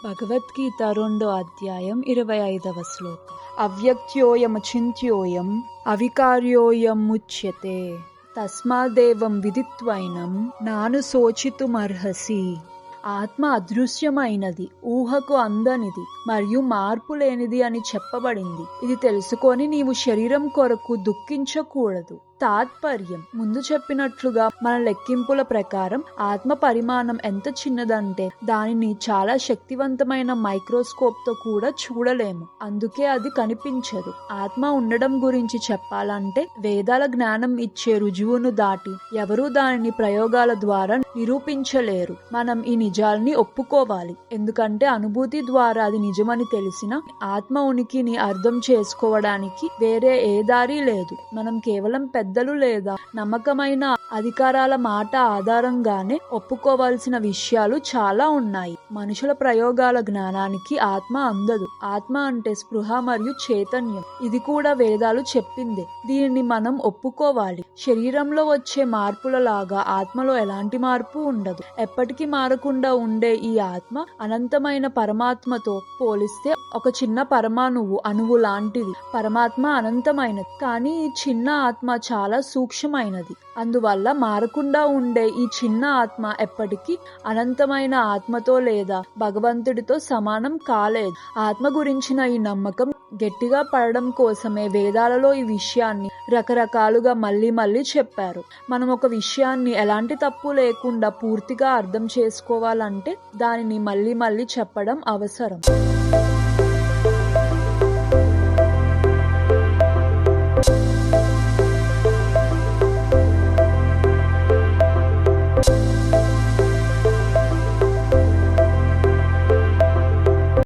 భగవద్గీత 2వ అధ్యాయం 25వ శ్లోకం. అవ్యక్త్యోయమచింత్యోయం అవికార్యోయముచ్యతే తస్మాదేవం విదిత్వైనం నానుశోచితుమర్హసి. ఆత్మ అదృశ్యమైనది, ఊహకు అందనిది మరియు మార్పు లేనిది అని చెప్పబడింది. ఇది తెలుసుకొని నీవు శరీరం కొరకు దుఃఖించకూడదు. తాత్పర్యం: ముందు చెప్పినట్లుగా మన లెక్కింపుల ప్రకారం ఆత్మ పరిమాణం ఎంత చిన్నదంటే దానిని చాలా శక్తివంతమైన మైక్రోస్కోప్ తో కూడా చూడలేము. అందుకే అది కనిపించదు. ఆత్మ ఉండడం గురించి చెప్పాలంటే వేదాల జ్ఞానం ఇచ్చే రుజువును దాటి ఎవరూ దానిని ప్రయోగాల ద్వారా నిరూపించలేరు. మనం ఈ నిజాల్ని ఒప్పుకోవాలి. ఎందుకంటే అనుభూతి ద్వారా అది నిజమని తెలిసిన ఆత్మ ఉనికిని అర్థం చేసుకోవడానికి వేరే ఏ దారి లేదు. మనం కేవలం పెద్దలు లేదా నమ్మకమైన అధికారాల మాట ఆధారంగానే ఒప్పుకోవాల్సిన విషయాలు చాలా ఉన్నాయి. మనుషుల ప్రయోగాల జ్ఞానానికి ఆత్మ అందదు. ఆత్మ అంటే స్పృహ మరియు చైతన్యం. ఇది కూడా వేదాలు చెప్పిందే. దీనిని మనం ఒప్పుకోవాలి. శరీరంలో వచ్చే మార్పుల లాగా ఆత్మలో ఎలాంటి మార్పు ఉండదు. ఎప్పటికీ మారకుండా ఉండే ఈ ఆత్మ అనంతమైన పరమాత్మతో పోలిస్తే ఒక చిన్న పరమాణువు అణువు లాంటిది. పరమాత్మ అనంతమైనది, కానీ ఈ చిన్న ఆత్మ చాలా సూక్ష్మమైనది. అందువల్ల మారకుండా ఉండే ఈ చిన్న ఆత్మ ఎప్పటికీ అనంతమైన ఆత్మతో లేదా భగవంతుడితో సమానం కాలేదు. ఆత్మ గురించిన ఈ నమ్మకం గట్టిగా పడడం కోసమే వేదాలలో ఈ విషయాన్ని రకరకాలుగా మళ్ళీ చెప్పారు. మనం ఒక విషయాన్ని ఎలాంటి తప్పు లేకుండా పూర్తిగా అర్థం చేసుకోవాలంటే దానిని మళ్ళీ చెప్పడం అవసరం.